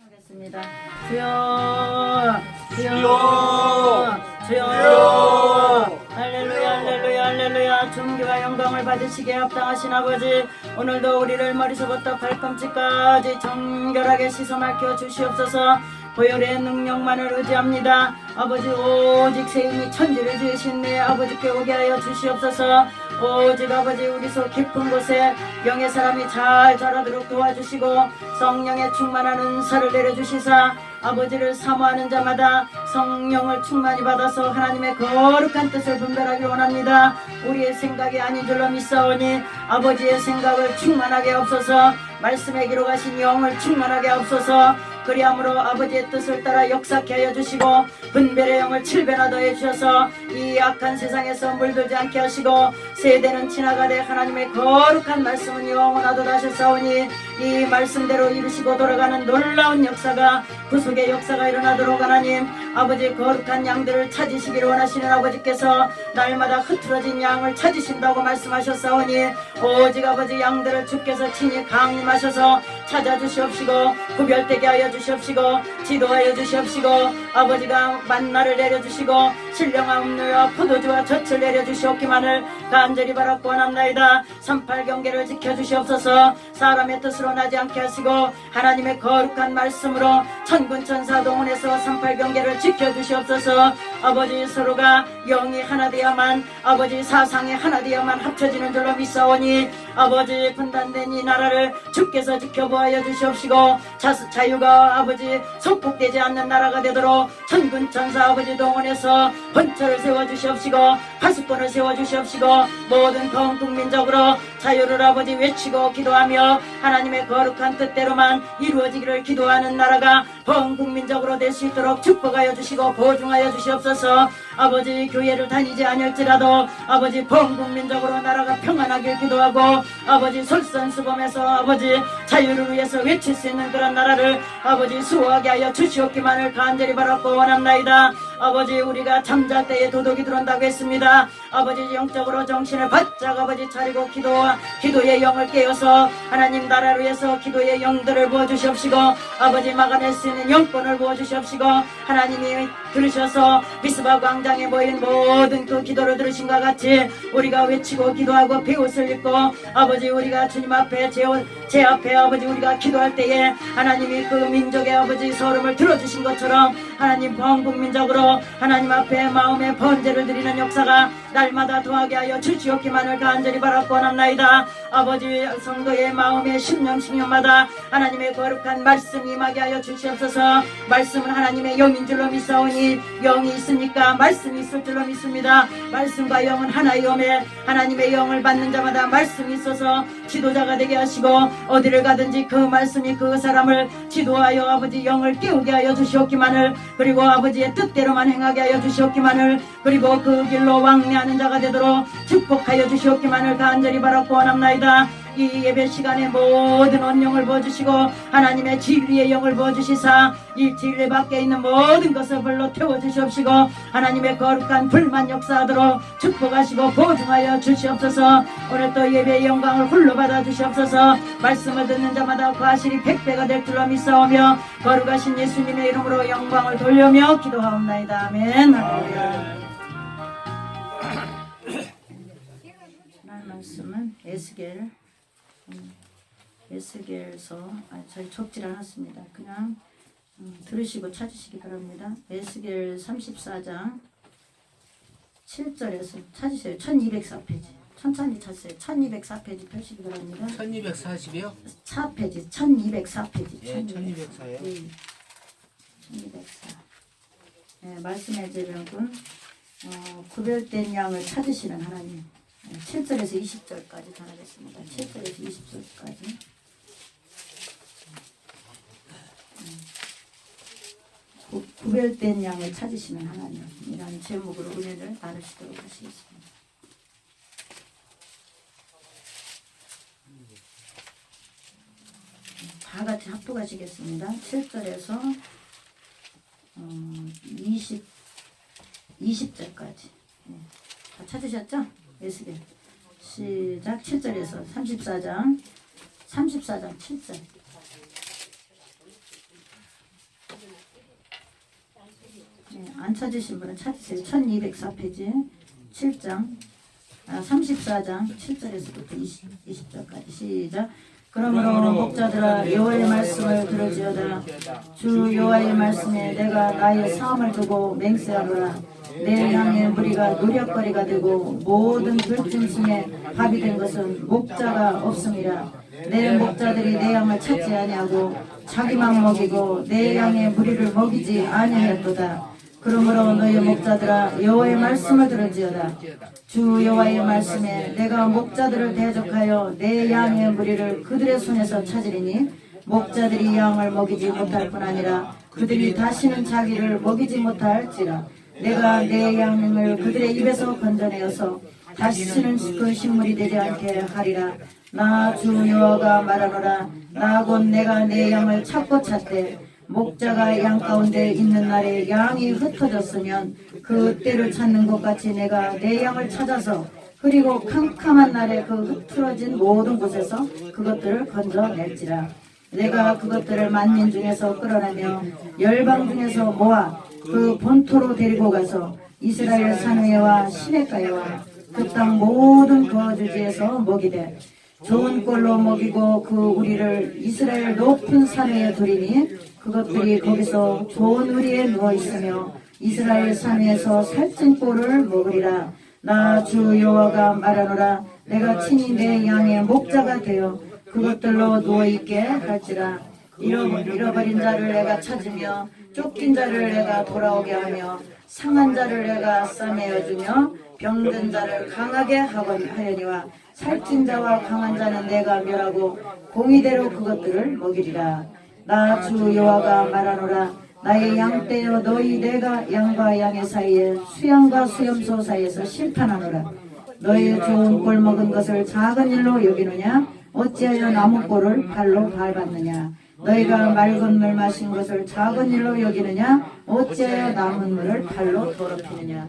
하겠습니다. 주여, 주여, 주여, 할렐루야, 할렐루야, 할렐루야. 존귀와 영광을 받으시기에 합당하신 아버지, 오늘도 우리를 머리서부터 발꿈치까지 정결하게 씻어 밝혀 주시옵소서. 보혈의 능력만을 의지합니다. 아버지, 오직 세임이 천지를 지으신 내 아버지께 오게 하여 주시옵소서. 오직 아버지, 우리 속 깊은 곳에 영의 사람이 잘 자라도록 도와주시고 성령의 충만한 은사를 내려주시사 아버지를 사모하는 자마다 성령을 충만히 받아서 하나님의 거룩한 뜻을 분별하기 원합니다. 우리의 생각이 아닌 줄로 믿사오니 아버지의 생각을 충만하게 없어서 말씀의 기로 가신 영을 충만하게 없어서 그리함으로 아버지의 뜻을 따라 역사케 하여 주시고 분별의 영을 7배나 더해 주셔서 이 악한 세상에서 물들지 않게 하시고 세대는 지나가되 하나님의 거룩한 말씀은 영원하도다 하셨사오니 이 말씀대로 이루시고 돌아가는 놀라운 역사가 구속의 역사가 일어나도록 하나님 아버지 거룩한 양들을 찾으시기를 원하시는 아버지께서 날마다 흐트러진 양을 찾으신다고 말씀하셨사오니 오직 아버지 양들을 주께서 친히 강림하셔서 찾아주시옵시고 구별되게 하여 주시옵시고 지도하여 주시옵시고 아버지가 만나를 내려주시고 신령한 음료와 포도주와 젖을 내려주시옵기만을 간절히 바라고 원합나이다. 38 경계를 지켜주시옵소서. 사람의 뜻으로 나지 않게 하시고 하나님의 거룩한 말씀으로 천군 천사 동원해서 38 경계를 지켜주시옵소서. 아버지 서로가 영이 하나 되어야만 아버지 사상이 하나 되어야만 합쳐지는 줄로 믿사오니 아버지 분단된 이 나라를 주께서 지켜보아여 주시옵시고 자유가 아버지 속국되지 않는 나라가 되도록 천군 천사 아버지 동원해서 번처를 세워주시옵시고 파수꾼을 세워주시옵시고 모든 전 국민적으로 자유를 아버지 외치고 기도하며 하나님의 거룩한 뜻대로만 이루어지기를 기도하는 나라가 전 국민적으로 될 수 있도록 축복하여 주시고 보증하여 주시옵소서. 아버지 교회를 다니지 않을지라도 아버지 전 국민적으로 나라가 평안하길 기도하고 아버지 솔선수범해서 아버지 자유를 위해서 외칠 수 있는 그런 나라를 아버지 수호하게 하여 주시옵기만을 간절히 바라고 원합나이다. 아버지 우리가 잠잘 때에 도둑이 들어온다고 했습니다. 아버지 영적으로 정신을 바짝 아버지 차리고 기도의 영을 깨어서 하나님 나라를 위해서 기도의 영들을 부어주시옵시고 아버지 막아낼 수 있는 영권을 부어주시옵시고 하나님이 들으셔서 미스바 광장에 모인 모든 그 기도를 들으신과 같이 우리가 외치고 기도하고 비옷을 입고 아버지 우리가 주님 앞에 제 앞에 아버지 우리가 기도할 때에 하나님이 그 민족의 아버지 소름을 들어주신 것처럼 하나님 전 국민적으로 하나님 앞에 마음의 번제를 드리는 역사가 날마다 더하게 하여 주시옵기만을 간절히 바라고 원합나이다. 아버지 성도의 마음의 심령마다 하나님의 거룩한 말씀이 임하게 하여 주시옵소서. 말씀은 하나님의 영인 줄로 믿사오니 영이 있으니까 말씀이 있을 줄로 믿습니다. 말씀과 영은 하나이오매 하나님의 영을 받는 자마다 말씀이 있어서 지도자가 되게 하시고 어디를 가든지 그 말씀이 그 사람을 지도하여 아버지 영을 깨우게 하여 주시옵기만을 그리고 아버지의 뜻대로만 행하게 하여 주시옵기만을 그리고 그 길로 왕래하는 자가 되도록 축복하여 주시옵기만을 간절히 바라고 원합나이다. 이 예배 시간에 모든 언영을 부어주시고 하나님의 진리의 영을 부어주시사 이 진리 밖에 있는 모든 것을 불러 태워주시옵시고 하나님의 거룩한 불만 역사하도록 축복하시고 보증하여 주시옵소서. 오늘 또 예배의 영광을 홀로 받아 주시옵소서. 말씀을 듣는 자마다 과실이 100배가 될 줄로 믿사오며 거룩하신 예수님의 이름으로 영광을 돌려며 기도하옵나이다. 아멘. 하나님 말씀은 에스겔서 저희 적질 않았습니다. 그냥 들으시고 찾으시기 바랍니다. 에스겔 34장 7절에서 찾으세요. 1204페이지 천천히 찾으세요. 1204페이지 펴시기 바랍니다. 1240이요? 4페이지 1204페이지 예, 1204요. 1204. 네, 말씀의 제목은 구별된 양을 찾으시는 하나님. 7절에서 20절까지 전하겠습니다. 7절에서 20절까지. 구별된 양을 찾으시는 하나님이라는 제목으로 은혜를 나누시도록 하시겠습니다. 다 같이 합독하시겠습니다. 7절에서 20절까지. 다 찾으셨죠? 에스겔 시작. 7절에서 34장 7절 안 찾으신 분은 찾으세요. 1204페이지 7장 34장 7절에서부터 20절까지 시작. 그러므로 목자들아 여호와의 말씀을 들을지어다. 주 여호와의 말씀에 내가 나의 사함을 두고 맹세하노라. 내 양의 무리가 노력거리가 되고 모든 들짐승의 밥이 된 것은 목자가 없음이라. 내 목자들이 내 양을 찾지 아니하고 자기만 먹이고 내 양의 무리를 먹이지 아니하였도다. 그러므로 너희 목자들아 여호와의 말씀을 들을지어다. 주 여호와의 말씀에 내가 목자들을 대적하여 내 양의 무리를 그들의 손에서 찾으리니 목자들이 양을 먹이지 못할 뿐 아니라 그들이 다시는 자기를 먹이지 못할지라. 내가 내 양을 그들의 입에서 건져내어서 다시는 그 식물이 되지 않게 하리라. 나 주 여호와가 말하노라. 나 곧 내가 내 양을 찾고 찾되 목자가 양 가운데 있는 날에 양이 흩어졌으면 그 때를 찾는 것 같이 내가 내 양을 찾아서 그리고 캄캄한 날에 그 흩어진 모든 곳에서 그것들을 건져낼지라. 내가 그것들을 만민 중에서 끌어내며 열방 중에서 모아 그 본토로 데리고 가서 이스라엘 산위에와 시내가에와 그 땅 모든 거주지에서 먹이되 좋은 꼴로 먹이고 그 우리를 이스라엘 높은 산 위에 두리니 그것들이 거기서 좋은 우리에 누워있으며 이스라엘 산 위에서 살찐 꼴을 먹으리라. 나 주 여호와가 말하노라. 내가 친히 내 양의 목자가 되어 그것들로 누워있게 할지라. 잃어버린 자를 내가 찾으며 쫓긴 자를 내가 돌아오게 하며 상한 자를 내가 싸매어주며 병든 자를 강하게 하려니와 살찐 자와 강한 자는 내가 멸하고 공의대로 그것들을 먹이리라. 나 주 여호와가 말하노라. 나의 양 떼어 너희 내가 양과 양의 사이에 수양과 수염소 사이에서 심판하노라. 너희 좋은 꼴 먹은 것을 작은 일로 여기느냐? 어찌하여 나무 꼴을 발로 밟았느냐? 너희가 맑은 물 마신 것을 작은 일로 여기느냐? 어찌하여 남은 물을 발로 더럽히느냐?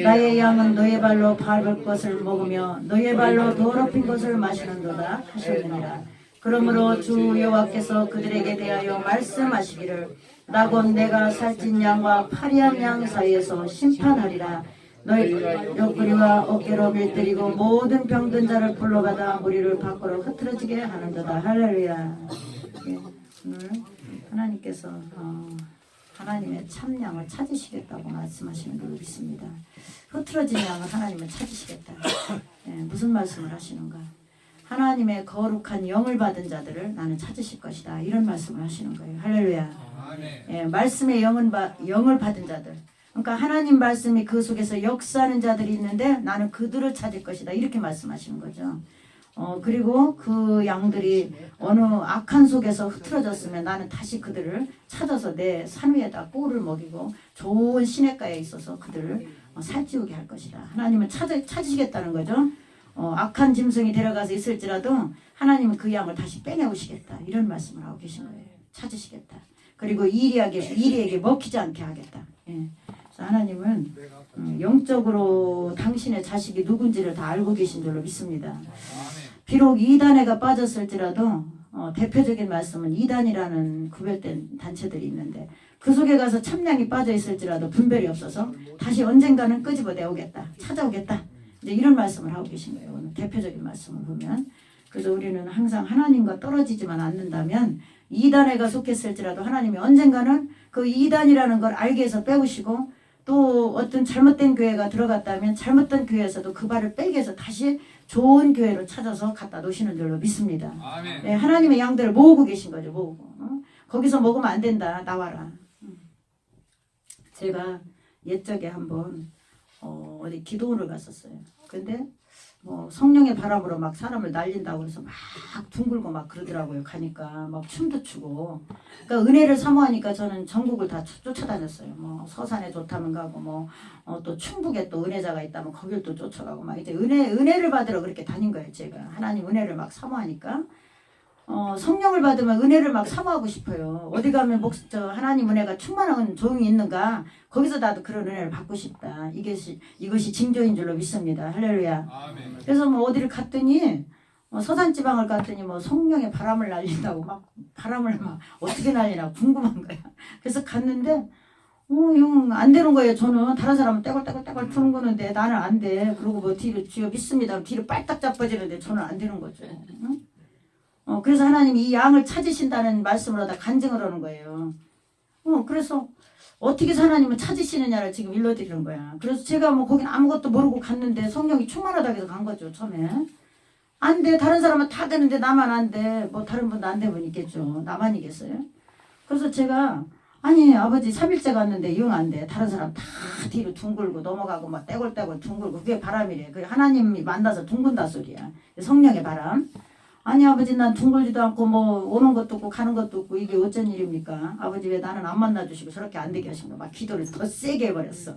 나의 양은 너의 발로 밟을 것을 먹으며 너의 발로 더럽힌 것을 마시는도다 하셨느니라. 그러므로 주 여호와께서 그들에게 대하여 말씀하시기를 나 곧 내가 살찐 양과 파리한 양 사이에서 심판하리라. 너희 옆구리와 어깨로 밀들이고 모든 병든 자를 불러가다 무리를 밖으로 흐트러지게 하는도다. 할렐루야. 예, 오늘 하나님께서 하나님의 참 양을 찾으시겠다고 말씀하시는 걸 믿습니다. 흐트러진 양을 하나님은 찾으시겠다. 예, 무슨 말씀을 하시는가? 하나님의 거룩한 영을 받은 자들을 나는 찾으실 것이다. 이런 말씀을 하시는 거예요. 할렐루야. 예, 말씀의 영을 받은 자들. 그러니까 하나님 말씀이 그 속에서 역사하는 자들이 있는데 나는 그들을 찾을 것이다. 이렇게 말씀하시는 거죠. 그리고 그 양들이 어느 악한 속에서 흐트러졌으면 나는 다시 그들을 찾아서 내 산 위에다 꼴을 먹이고 좋은 시냇가에 있어서 그들을 살찌우게 할 것이다. 하나님은 찾으시겠다는 거죠. 악한 짐승이 데려가서 있을지라도 하나님은 그 양을 다시 빼내오시겠다. 이런 말씀을 하고 계신 거예요. 찾으시겠다. 그리고 이리에게 먹히지 않게 하겠다. 예. 그래서 하나님은 영적으로 당신의 자식이 누군지를 다 알고 계신 줄로 믿습니다. 비록 이단에가 빠졌을지라도 대표적인 말씀은 이단이라는 구별된 단체들이 있는데 그 속에 가서 참량이 빠져 있을지라도 분별이 없어서 다시 언젠가는 끄집어내오겠다. 찾아오겠다. 이제 이런 말씀을 하고 계신 거예요. 오늘 대표적인 말씀을 보면. 그래서 우리는 항상 하나님과 떨어지지만 않는다면 이단에가 속했을지라도 하나님이 언젠가는 그 이단이라는 걸 알게 해서 빼오시고 또 어떤 잘못된 교회가 들어갔다면 잘못된 교회에서도 그 발을 빼게 해서 다시 좋은 교회로 찾아서 갖다 놓으시는 줄로 믿습니다. 네, 하나님의 양들을 모으고 계신 거죠. 모으고. 거기서 먹으면 안 된다. 나와라. 제가 옛적에 한번 어디 기도원을 갔었어요. 근데 뭐 성령의 바람으로 막 사람을 날린다고 해서 막 둥글고 막 그러더라고요. 가니까 막 춤도 추고. 그러니까 은혜를 사모하니까 저는 전국을 다 쫓아다녔어요. 뭐 서산에 좋다면 가고 뭐 또 충북에 또 은혜자가 있다면 거길 또 쫓아가고 막 이제 은혜를 받으러 그렇게 다닌 거예요. 제가 하나님 은혜를 막 사모하니까 성령을 받으면 은혜를 막 사모하고 싶어요. 어디 가면 하나님 은혜가 충만한 종이 있는가? 거기서 나도 그런 은혜를 받고 싶다. 이것이 징조인 줄로 믿습니다. 할렐루야. 아멘. 그래서 뭐 어디를 갔더니 서산지방을 갔더니 뭐 성령의 바람을 날린다고 막 바람을 막 어떻게 날리나 궁금한 거야. 그래서 갔는데 형, 안 되는 거예요. 저는 다른 사람은 떼굴떼굴떼굴 푸는 거는데 나는 안 돼. 그리고 뭐 뒤로 주여 믿습니다. 뒤로 빨딱 자빠지는데 저는 안 되는 거죠. 응? 그래서 하나님이 이 양을 찾으신다는 말씀을 하다 간증을 하는 거예요. 그래서 어떻게 해서 하나님은 찾으시느냐를 지금 일러드리는 거야. 그래서 제가 뭐 거긴 아무것도 모르고 갔는데 성령이 충만하다고 해서 간 거죠. 처음에. 안 돼. 다른 사람은 다 되는데 나만 안 돼. 뭐 다른 분도 안 되면 있겠죠. 나만이겠어요? 그래서 제가 아니 아버지 3일째 갔는데 영 안 돼. 다른 사람 다 뒤로 둥글고 넘어가고 막 떼굴떼굴 둥글고 그게 바람이래. 그게 하나님이 만나서 둥근다 소리야. 성령의 바람. 아니 아버지 난 둥글지도 않고 뭐 오는 것도 없고 가는 것도 없고 이게 어쩐 일입니까? 아버지 왜 나는 안 만나주시고 저렇게 안 되게 하신 거. 막 기도를 더 세게 해버렸어.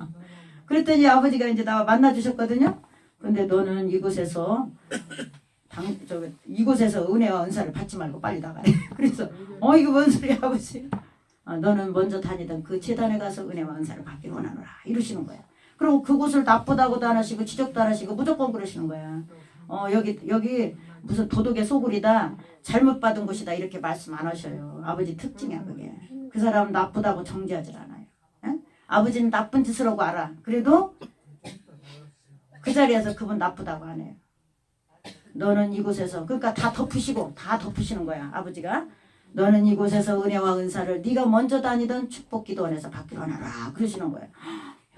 그랬더니 아버지가 이제 나 만나주셨거든요. 근데 너는 이곳에서 이곳에서 은혜와 은사를 받지 말고 빨리 나가래. 그래서 이거 뭔 소리야 아버지. 너는 먼저 다니던 그 재단에 가서 은혜와 은사를 받기를 원하노라 이러시는 거야. 그리고 그곳을 나쁘다고도 안 하시고 지적도 안 하시고 무조건 그러시는 거야. 여기 무슨 도덕의 소굴이다 잘못 받은 곳이다 이렇게 말씀 안 하셔요. 아버지 특징이야 그게. 그 사람은 나쁘다고 정죄하지 않아요. 에? 아버지는 나쁜 짓을 하고 알아. 그래도 그 자리에서 그분 나쁘다고 안 해요. 너는 이곳에서 그러니까 다 덮으시는 거야 아버지가. 너는 이곳에서 은혜와 은사를 네가 먼저 다니던 축복기도원에서 받기로 하라 그러시는 거예요.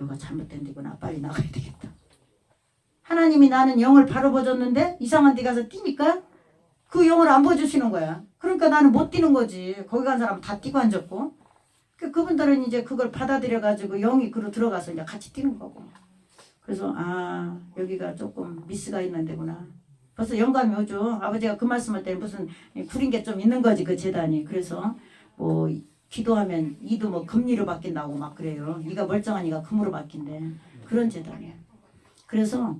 이거 잘못된 데구나. 빨리 나가야 되겠다. 하나님이 나는 영을 바로 보여줬는데 이상한 데 가서 뛰니까 그 영을 안 보여주시는 거야. 그러니까 나는 못 뛰는 거지. 거기 간 사람은 다 뛰고 앉았고 그분들은 이제 그걸 받아들여가지고 영이 그로 들어가서 이제 같이 뛰는 거고. 그래서 여기가 조금 미스가 있는 데구나. 벌써 영감이 오죠. 아버지가 그 말씀할 때 무슨 구린 게 좀 있는 거지 그 재단이. 그래서 뭐 기도하면 이도 뭐 금리로 바뀐다고 막 그래요. 이가 멀쩡한 이가 금으로 바뀐대. 그런 재단이에요. 그래서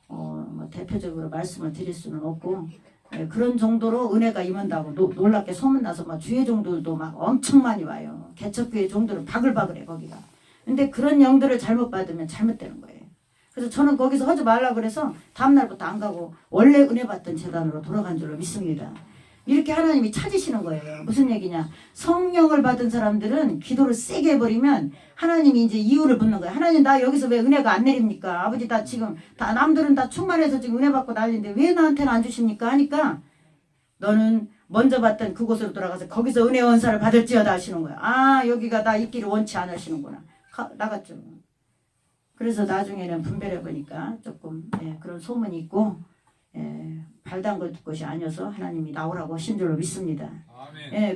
뭐 대표적으로 말씀을 드릴 수는 없고 그런 정도로 은혜가 임한다고 놀랍게 소문나서 막 주의 종들도 막 엄청 많이 와요. 개척교회 종들은 바글바글해 거기가. 근데 그런 영들을 잘못 받으면 잘못되는 거예요. 그래서 저는 거기서 하지 말라 그래서 다음날부터 안 가고 원래 은혜 받던 재단으로 돌아간 줄로 믿습니다. 이렇게 하나님이 찾으시는 거예요. 무슨 얘기냐. 성령을 받은 사람들은 기도를 세게 해버리면 하나님이 이제 이유를 묻는 거예요. 하나님 나 여기서 왜 은혜가 안 내립니까? 아버지 나 지금 다 남들은 다 충만해서 지금 은혜 받고 난리인데 왜 나한테는 안 주십니까? 하니까 너는 먼저 받던 그곳으로 돌아가서 거기서 은혜 원사를 받을지어다 하시는 거예요. 여기가 나 있기를 원치 않으시는구나. 나갔죠. 그래서 나중에는 분별해 보니까 조금 그런 소문이 있고 발 담글 곳이 아니어서 하나님이 나오라고 하신 줄로 믿습니다.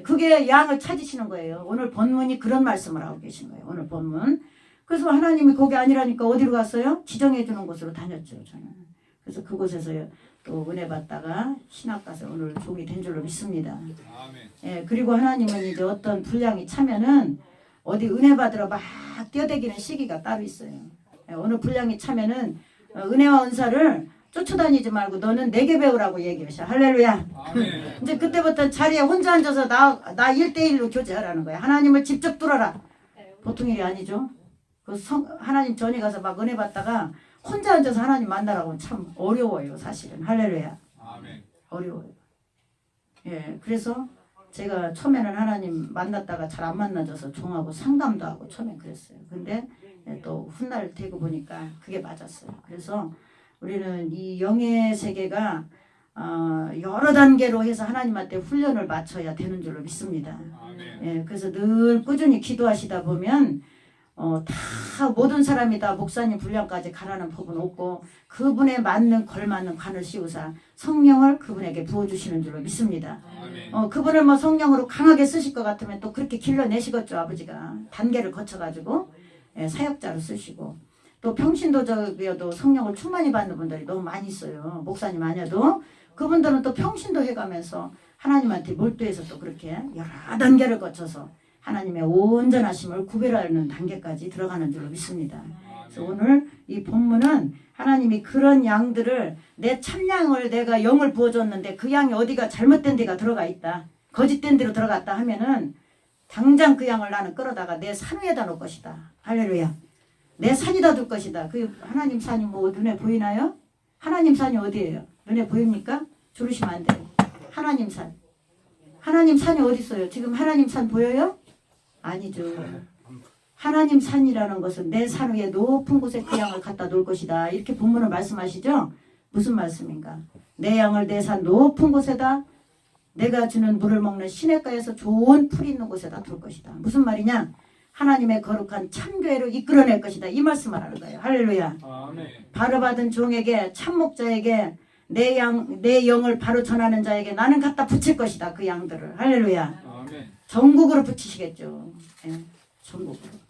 그게 양을 찾으시는 거예요. 오늘 본문이 그런 말씀을 하고 계신 거예요. 오늘 본문. 그래서 하나님이 거기 아니라니까 어디로 갔어요? 지정해 주는 곳으로 다녔죠. 저는. 그래서 그곳에서 또 은혜 받다가 신학 가서 오늘 종이 된 줄로 믿습니다. 그리고 하나님은 이제 어떤 분량이 차면은 어디 은혜 받으러 막 뛰어다니는 시기가 따로 있어요. 어느 분량이 차면은 은혜와 은사를 쫓아다니지 말고 너는 내게 배우라고 얘기하셔. 할렐루야. 이제 그때부터 자리에 혼자 앉아서 나 1대1로 교제하라는 거야. 하나님을 직접 뚫어라. 보통 일이 아니죠. 하나님 전에 가서 막 은혜 받다가 혼자 앉아서 하나님 만나라고 참 어려워요. 사실은. 할렐루야. 어려워요. 그래서 제가 처음에는 하나님 만났다가 잘 안 만나져서 종하고 상담도 하고 처음엔 그랬어요. 근데 또 훗날 되고 보니까 그게 맞았어요. 그래서 우리는 이 영의 세계가 여러 단계로 해서 하나님한테 훈련을 맞춰야 되는 줄로 믿습니다. 그래서 늘 꾸준히 기도하시다 보면 다 모든 사람이 다 목사님 분량까지 가라는 법은 없고 그분에 맞는 걸맞는 관을 씌우사 성령을 그분에게 부어주시는 줄로 믿습니다. 그분을 뭐 성령으로 강하게 쓰실 것 같으면 또 그렇게 길러내시겠죠. 아버지가 단계를 거쳐가지고 사역자로 쓰시고 또 평신도적이어도 성령을 충만히 받는 분들이 너무 많이 있어요. 목사님 아니어도 그분들은 또 평신도 해가면서 하나님한테 몰두해서 또 그렇게 여러 단계를 거쳐서 하나님의 온전하심을 구별하는 단계까지 들어가는 줄로 믿습니다. 그래서 오늘 이 본문은 하나님이 그런 양들을 내 참양을 내가 영을 부어줬는데 그 양이 어디가 잘못된 데가 들어가 있다. 거짓된 데로 들어갔다 하면은 당장 그 양을 나는 끌어다가 내 산 위에다 놓을 것이다. 할렐루야. 내 산이다 둘 것이다. 그 하나님 산이 뭐 눈에 보이나요? 하나님 산이 어디예요? 눈에 보입니까? 조르시면 안 돼요. 하나님 산. 하나님 산이 어디 있어요? 지금 하나님 산 보여요? 아니죠. 하나님 산이라는 것은 내 산 위에 높은 곳에 그 양을 갖다 놓을 것이다. 이렇게 본문은 말씀하시죠. 무슨 말씀인가? 내 양을 내 산 높은 곳에다 내가 주는 물을 먹는 시냇가에서 좋은 풀이 있는 곳에다 둘 것이다. 무슨 말이냐? 하나님의 거룩한 참교회로 이끌어낼 것이다. 이 말씀을 하는 거예요. 할렐루야. 아멘. 바로 받은 종에게 참목자에게 내 영을 바로 전하는 자에게 나는 갖다 붙일 것이다. 그 양들을. 할렐루야. 아멘. 전국으로 붙이시겠죠. 예, 전국으로.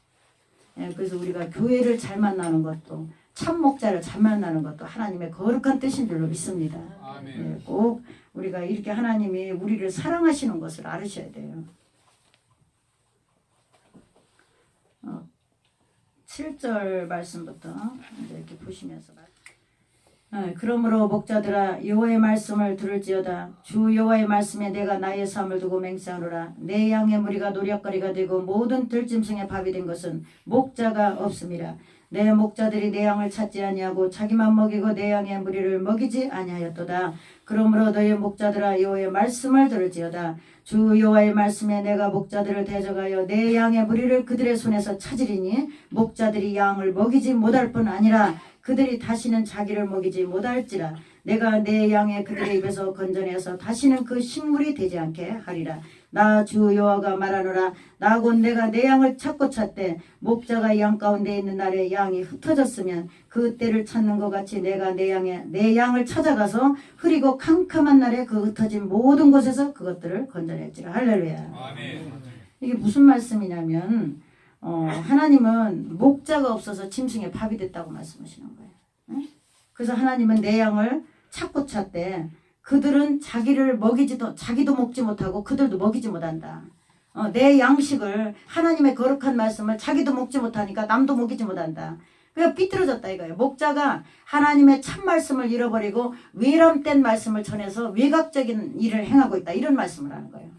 예, 그래서 우리가 교회를 잘 만나는 것도 참목자를 잘 만나는 것도 하나님의 거룩한 뜻인 줄로 믿습니다. 아멘. 예, 꼭 우리가 이렇게 하나님이 우리를 사랑하시는 것을 알으셔야 돼요. 7절 말씀부터 이렇게 보시면서 그러므로 목자들아 여호와의 말씀을 들을지어다. 주 여호와의 말씀에 내가 나의 삶을 두고 맹세하노라. 내 양의 무리가 노략거리가 되고 모든 들짐승의 밥이 된 것은 목자가 없음이라. 내 목자들이 내 양을 찾지 아니하고 자기만 먹이고 내 양의 무리를 먹이지 아니하였도다. 그러므로 너희 목자들아 여호와의 말씀을 들을지어다. 주 여호와의 말씀에 내가 목자들을 대적하여 내 양의 무리를 그들의 손에서 찾으리니 목자들이 양을 먹이지 못할 뿐 아니라 그들이 다시는 자기를 먹이지 못할지라. 내가 내 양의 그들의 입에서 건져내서 다시는 그 식물이 되지 않게 하리라. 나 주 여호와가 말하노라. 나 곧 내가 내 양을 찾고 찾되 목자가 양 가운데 있는 날에 양이 흩어졌으면 그 때를 찾는 것 같이 내가 내 양을 찾아가서 흐리고 캄캄한 날에 그 흩어진 모든 곳에서 그것들을 건져낼지라. 할렐루야. 아멘. 이게 무슨 말씀이냐면 하나님은 목자가 없어서 짐승의 밥이 됐다고 말씀하시는 거예요. 응? 그래서 하나님은 내 양을 찾고 찾되 그들은 자기도 먹지 못하고 그들도 먹이지 못한다. 내 양식을 하나님의 거룩한 말씀을 자기도 먹지 못하니까 남도 먹이지 못한다. 그러니까 삐뚤어졌다 이거예요. 목자가 하나님의 참 말씀을 잃어버리고 외람된 말씀을 전해서 외곽적인 일을 행하고 있다. 이런 말씀을 하는 거예요.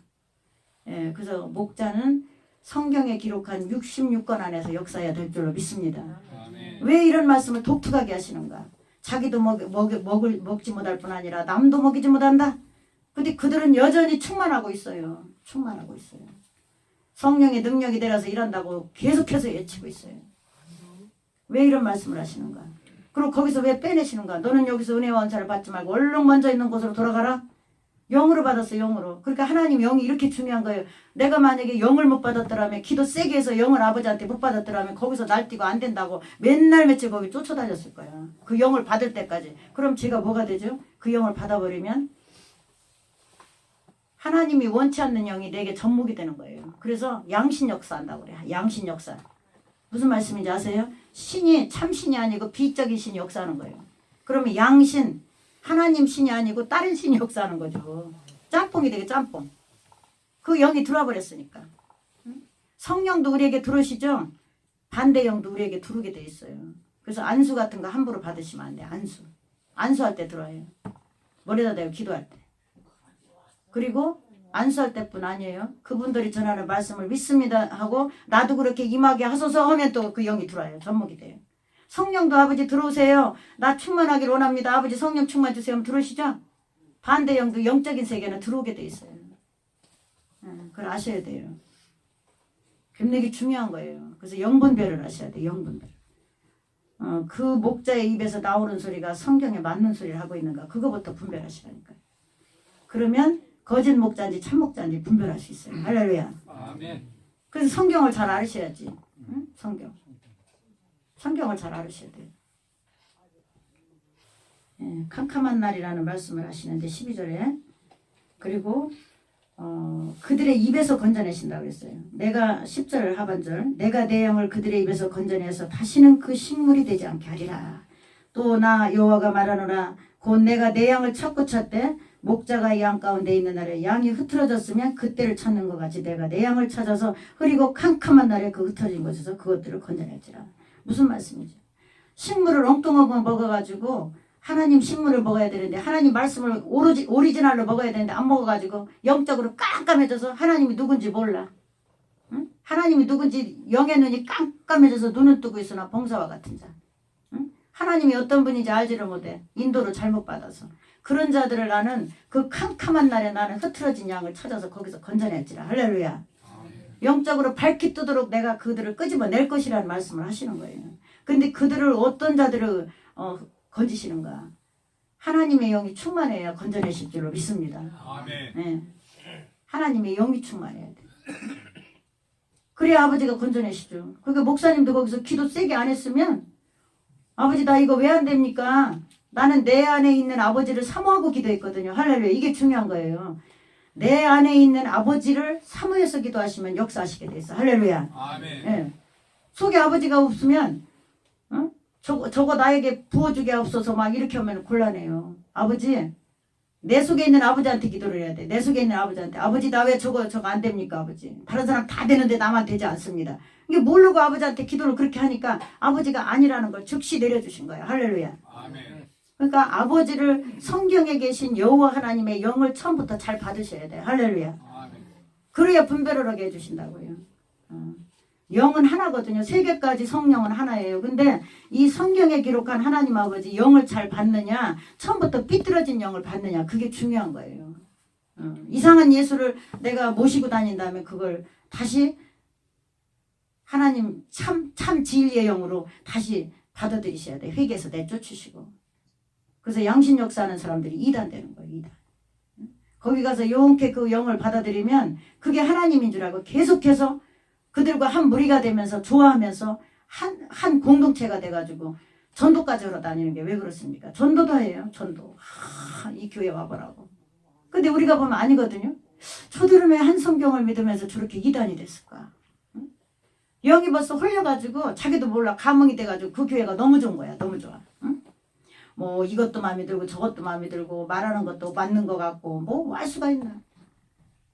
예, 그래서 목자는 성경에 기록한 66권 안에서 역사해야 될 줄로 믿습니다. 아멘. 왜 이런 말씀을 독특하게 하시는가? 자기도 먹지 못할 뿐 아니라 남도 먹이지 못한다. 근데 그들은 여전히 충만하고 있어요. 충만하고 있어요. 성령의 능력이 내려서 일한다고 계속해서 외치고 있어요. 왜 이런 말씀을 하시는가? 그리고 거기서 왜 빼내시는가? 너는 여기서 은혜와 은사를 받지 말고 얼른 먼저 있는 곳으로 돌아가라. 영으로 받았어, 영으로. 그러니까 하나님 영이 이렇게 중요한 거예요. 내가 만약에 영을 못 받았더라면, 기도 세게 해서 영을 아버지한테 못 받았더라면 거기서 날뛰고 안 된다고 맨날 며칠 거기 쫓아다녔을 거야. 그 영을 받을 때까지. 그럼 제가 뭐가 되죠? 그 영을 받아버리면 하나님이 원치 않는 영이 내게 접목이 되는 거예요. 그래서 양신 역사 한다고 그래요. 양신 역사. 무슨 말씀인지 아세요? 신이 참신이 아니고 비적인 신이 역사하는 거예요. 그러면 양신, 하나님 신이 아니고 다른 신이 역사하는 거죠. 짬뽕이 되게 짬뽕. 그 영이 들어와 버렸으니까. 성령도 우리에게 들어오시죠? 반대 영도 우리에게 들어오게 돼 있어요. 그래서 안수 같은 거 함부로 받으시면 안 돼. 안수할 때 들어와요. 머리에다 대고 기도할 때. 그리고 안수할 때뿐 아니에요. 그분들이 전하는 말씀을 믿습니다 하고 나도 그렇게 임하게 하소서 하면 또 그 영이 들어와요. 접목이 돼요. 성령도 아버지 들어오세요. 나 충만하기를 원합니다. 아버지 성령 충만 주세요. 하면 들어오시죠? 반대 영도 영적인 세계는 들어오게 돼 있어요. 그걸 아셔야 돼요. 굉장히 중요한 거예요. 그래서 영분별을 하셔야 돼요. 영분별. 그 목자의 입에서 나오는 소리가 성경에 맞는 소리를 하고 있는가 그거부터 분별하시라니까요. 그러면 거짓 목자인지 참 목자인지 분별할 수 있어요. 할렐루야. 아멘. 그래서 성경을 잘 알으셔야지. 응? 성경을 잘 알으셔야 돼요. 예, 캄캄한 날이라는 말씀을 하시는데 12절에 그리고 그들의 입에서 건져내신다고 그랬어요. 내가 10절 하반절 내가 내 영을 그들의 입에서 건져내서 다시는 그 식물이 되지 않게 하리라. 또 나 여호와가 말하노라. 곧 내가 내 양을 찾고 찾되 목자가 양 가운데 있는 날에 양이 흐트러졌으면 그때를 찾는 것 같이 내가 내 양을 찾아서 흐리고 캄캄한 날에 그 흩어진 곳에서 그것들을 건져낼지라. 무슨 말씀이죠? 식물을 엉뚱한 먹어가지고 하나님 식물을 먹어야 되는데 하나님 말씀을 오리지널로 먹어야 되는데 안 먹어가지고 영적으로 깜깜해져서 하나님이 누군지 몰라. 응? 하나님이 누군지 영의 눈이 깜깜해져서 눈은 뜨고 있으나 봉사와 같은 자. 응? 하나님이 어떤 분인지 알지를 못해. 인도를 잘못 받아서. 그런 자들을 나는 그 캄캄한 날에 나는 흐트러진 양을 찾아서 거기서 건져낼지라. 할렐루야. 영적으로 밝히 뜨도록 내가 그들을 끄집어낼 것이라는 말씀을 하시는 거예요. 근데 그들을 어떤 자들을 건지시는가? 하나님의 영이 충만해야 건져내실 줄로 믿습니다. 아멘. 네. 하나님의 영이 충만해야 돼. 그래야 아버지가 건져내시죠. 그러니까 목사님도 거기서 기도 세게 안 했으면 아버지 나 이거 왜 안 됩니까? 나는 내 안에 있는 아버지를 사모하고 기도했거든요. 할렐루야. 이게 중요한 거예요. 내 안에 있는 아버지를 사모해서 기도하시면 역사하시게 돼 있어. 할렐루야. 아멘. 예. 속에 아버지가 없으면 저거 나에게 부어주게 없어서 막 이렇게 하면 곤란해요. 아버지 내 속에 있는 아버지한테 기도를 해야 돼. 내 속에 있는 아버지한테. 아버지 나 왜 저거 안 됩니까 아버지. 다른 사람 다 되는데 나만 되지 않습니다. 이게 모르고 아버지한테 기도를 그렇게 하니까 아버지가 아니라는 걸 즉시 내려주신 거예요. 할렐루야. 아멘. 그러니까 아버지를 성경에 계신 여호와 하나님의 영을 처음부터 잘 받으셔야 돼요. 할렐루야. 아멘. 그래야 분별을 하게 해주신다고요. 영은 하나거든요. 세 개까지 성령은 하나예요. 근데 이 성경에 기록한 하나님 아버지 영을 잘 받느냐, 처음부터 삐뚤어진 영을 받느냐, 그게 중요한 거예요. 이상한 예수를 내가 모시고 다닌다면 그걸 다시 하나님 참 진리의 영으로 다시 받아들이셔야 돼요. 회개해서 내쫓으시고. 그래서 양신 역사하는 사람들이 이단 되는 거예요. 이단. 거기 가서 용케 그 영을 받아들이면 그게 하나님인 줄 알고 계속해서 그들과 한 무리가 되면서 좋아하면서 한 공동체가 돼가지고 전도까지 하러 다니는 게 왜 그렇습니까? 전도도 해요. 전도. 이 교회 와보라고. 근데 우리가 보면 아니거든요. 저들은 왜 한 성경을 믿으면서 저렇게 이단이 됐을까? 영이 벌써 홀려가지고 자기도 몰라 감흥이 돼가지고 그 교회가 너무 좋은 거야. 너무 좋아. 응? 뭐 이것도 마음에 들고 저것도 마음에 들고 말하는 것도 맞는 것 같고 뭐 알 수가 있나.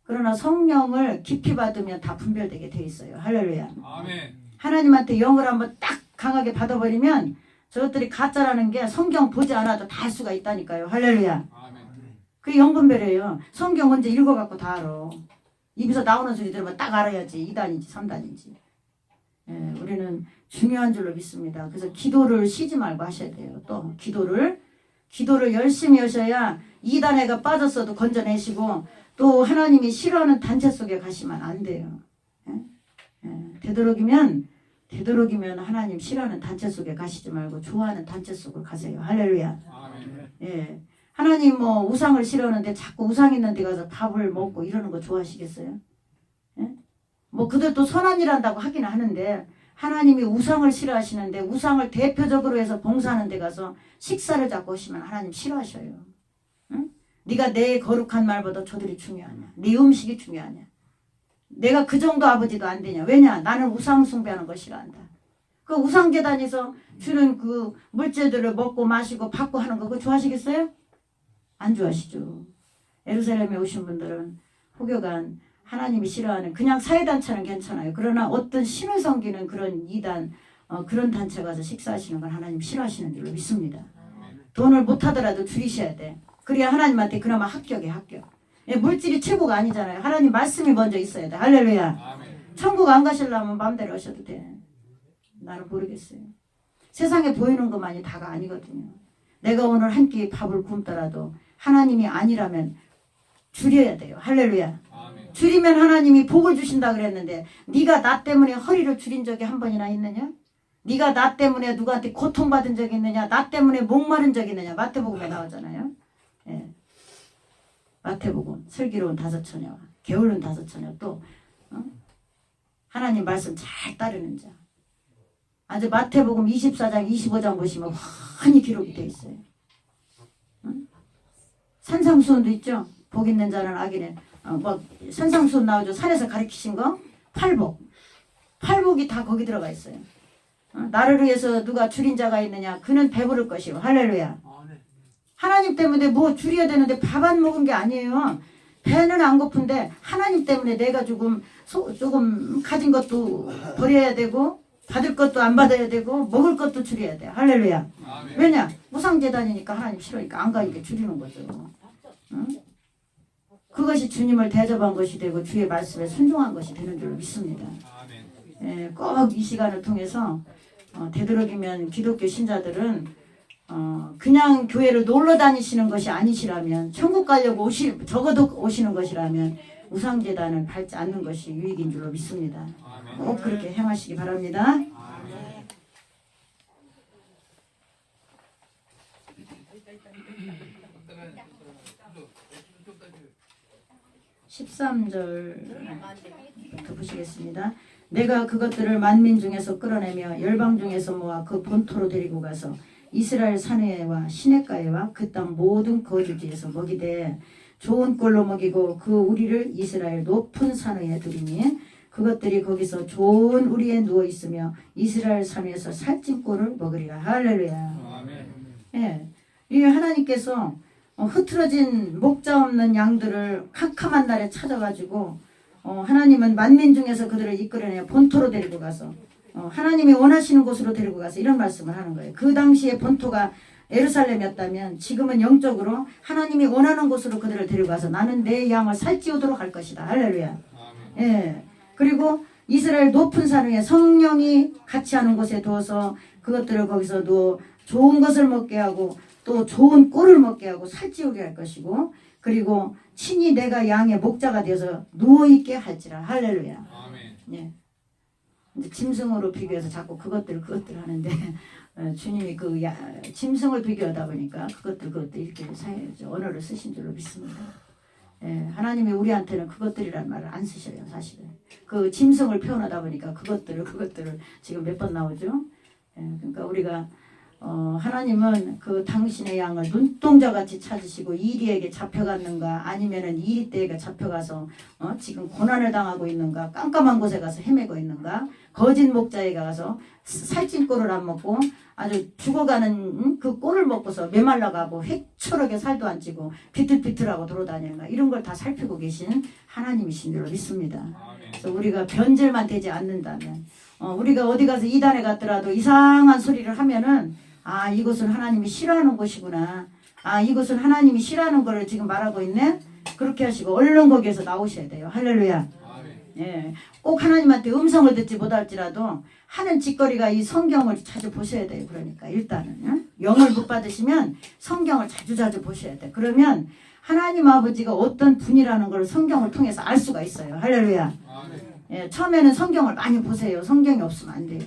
그러나 성령을 깊이 받으면 다 분별되게 돼 있어요. 할렐루야. 아멘. 하나님한테 영을 한번 딱 강하게 받아버리면 저것들이 가짜라는 게 성경 보지 않아도 다 알 수가 있다니까요. 할렐루야. 아멘. 그게 영분별이에요. 성경 언제 읽어갖고 다 알아. 입에서 나오는 소리 들으면 딱 알아야지 2단인지 3단인지. 예, 우리는 중요한 줄로 믿습니다. 그래서 기도를 쉬지 말고 하셔야 돼요. 또 기도를 열심히 하셔야 2단에가 빠졌어도 건져내시고 또 하나님이 싫어하는 단체 속에 가시면 안 돼요. 예? 예, 되도록이면 하나님 싫어하는 단체 속에 가시지 말고 좋아하는 단체 속으로 가세요. 할렐루야. 아멘. 예. 하나님 뭐 우상을 싫어하는데 자꾸 우상 있는 데 가서 밥을 먹고 이러는 거 좋아하시겠어요? 예? 뭐 그들도 선한 일 한다고 하긴 하는데 하나님이 우상을 싫어하시는데 우상을 대표적으로 해서 봉사하는 데 가서 식사를 잡고 오시면 하나님 싫어하셔요. 응? 네가 내 거룩한 말보다 저들이 중요하냐? 네 음식이 중요하냐? 내가 그 정도 아버지도 안 되냐? 왜냐? 나는 우상 숭배하는 걸 싫어한다. 그 우상제단에서 주는 그 물질들을 먹고 마시고 받고 하는 거 그거 좋아하시겠어요? 안 좋아하시죠. 예루살렘에 오신 분들은 혹여간 하나님이 싫어하는 그냥 사회단체는 괜찮아요. 그러나 어떤 신을 섬기는 그런 이단 그런 단체 가서 식사하시는 건 하나님 싫어하시는 줄로 믿습니다. 돈을 못하더라도 줄이셔야 돼. 그래야 하나님한테 그나마 합격. 예, 물질이 최고가 아니잖아요. 하나님 말씀이 먼저 있어야 돼. 할렐루야. 아멘. 천국 안 가시려면 마음대로 하셔도 돼. 나는 모르겠어요. 세상에 보이는 것만이 다가 아니거든요. 내가 오늘 한 끼 밥을 굶더라도 하나님이 아니라면 줄여야 돼요. 할렐루야. 아멘. 줄이면 하나님이 복을 주신다 그랬는데 네가 나 때문에 허리를 줄인 적이 한 번이나 있느냐? 네가 나 때문에 누구한테 고통받은 적이 있느냐? 나 때문에 목마른 적이 있느냐? 마태복음에 나오잖아요. 예. 마태복음 슬기로운 5처녀와 게으른 5처녀 또 하나님 말씀 잘 따르는 자. 아주 마태복음 24장 25장 보시면 환히 기록이 되어 있어요. 산상수훈도 있죠. 복 있는 자는 악인의 뭐 산상수훈 나오죠. 산에서 가르치신 거 팔복이 다 거기 들어가 있어요. 나를 위해서 누가 줄인 자가 있느냐? 그는 배부를 것이요. 할렐루야. 하나님 때문에 뭐 줄여야 되는데 밥 안 먹은 게 아니에요. 배는 안 고픈데 하나님 때문에 내가 조금 가진 것도 버려야 되고 받을 것도 안 받아야 되고 먹을 것도 줄여야 돼. 할렐루야. 아멘. 왜냐? 우상제단이니까 하나님 싫으니까 안 가니까 줄이는 거죠. 응? 그것이 주님을 대접한 것이 되고 주의 말씀에 순종한 것이 되는 줄로 믿습니다. 아멘. 예, 꼭 이 시간을 통해서 되도록이면 기독교 신자들은 그냥 교회를 놀러 다니시는 것이 아니시라면 천국 가려고 적어도 오시는 것이라면 우상제단을 밟지 않는 것이 유익인 줄로 믿습니다. 꼭 그렇게 행하시기 바랍니다. 13절부터 보시겠습니다. 내가 그것들을 만민 중에서 끌어내며 열방 중에서 모아 그 본토로 데리고 가서 이스라엘 산해와 시냇가에와 그 땅 모든 거주지에서 먹이되 좋은 꼴로 먹이고 그 우리를 이스라엘 높은 산위에 두리니 그것들이 거기서 좋은 우리에 누워 있으며 이스라엘 산위에서 살찐 꼴을 먹으리라. 할렐루야. 예, 이 하나님께서 흐트러진 목자 없는 양들을 캄캄한 날에 찾아가지고 하나님은 만민 중에서 그들을 이끌어내 본토로 데리고 가서 하나님이 원하시는 곳으로 데리고 가서 이런 말씀을 하는 거예요. 그 당시에 본토가 예루살렘이었다면 지금은 영적으로 하나님이 원하는 곳으로 그들을 데리고 가서 나는 내 양을 살찌우도록 할 것이다. 할렐루야. 예. 그리고 이스라엘 높은 산 위에 성령이 같이 하는 곳에 두어서 그것들을 거기서 두어 좋은 것을 먹게 하고 또 좋은 꿀을 먹게 하고 살찌우게 할 것이고 그리고 친히 내가 양의 목자가 되어서 누워있게 할지라. 할렐루야. 예. 이제 짐승으로 비교해서 자꾸 그것들 하는데 주님이 짐승을 비교하다 보니까 그것들 이렇게 언어를 쓰신 줄로 믿습니다. 예, 하나님이 우리한테는 그것들이란 말을 안 쓰셔요. 사실은 그 짐승을 표현하다 보니까 그것들을 지금 몇 번 나오죠. 예, 그러니까 우리가 하나님은 그 당신의 양을 눈동자같이 찾으시고 이리에게 잡혀갔는가 아니면은 이리떼에게 잡혀가서 지금 고난을 당하고 있는가 깜깜한 곳에 가서 헤매고 있는가 거짓 목자에 가서 살찐 꼴을 안 먹고 아주 죽어가는 그 꼴을 먹고서 메말라가고 획철하게 살도 안 찌고 비틀비틀하고 돌아다니는가 이런 걸 다 살피고 계신 하나님이신 줄로 믿습니다. 그래서 우리가 변질만 되지 않는다면 우리가 어디 가서 이단에 갔더라도 이상한 소리를 하면은 아 이것은 하나님이 싫어하는 곳이구나. 아 이것은 하나님이 싫어하는 거를 지금 말하고 있네. 그렇게 하시고 얼른 거기에서 나오셔야 돼요. 할렐루야. 예, 꼭 하나님한테 음성을 듣지 못할지라도 하는 짓거리가 이 성경을 자주 보셔야 돼요. 그러니까 일단은 영을 못 받으시면 성경을 자주 보셔야 돼. 그러면 하나님 아버지가 어떤 분이라는 걸 성경을 통해서 알 수가 있어요. 할렐루야. 예, 처음에는 성경을 많이 보세요. 성경이 없으면 안 돼요.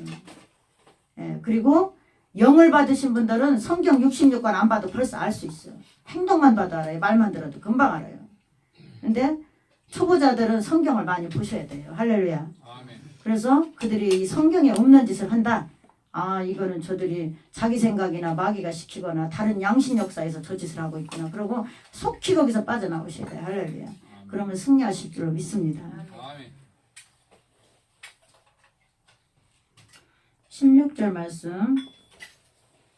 예, 그리고 영을 받으신 분들은 성경 66권 안 봐도 벌써 알 수 있어요. 행동만 봐도 알아요. 말만 들어도 금방 알아요. 근데 초보자들은 성경을 많이 보셔야 돼요. 할렐루야. 그래서 그들이 이 성경에 없는 짓을 한다. 아 이거는 저들이 자기 생각이나 마귀가 시키거나 다른 양심 역사에서 저 짓을 하고 있구나. 그러고 속히 거기서 빠져나오셔야 돼요. 할렐루야. 그러면 승리하실 줄로 믿습니다. 16절 말씀.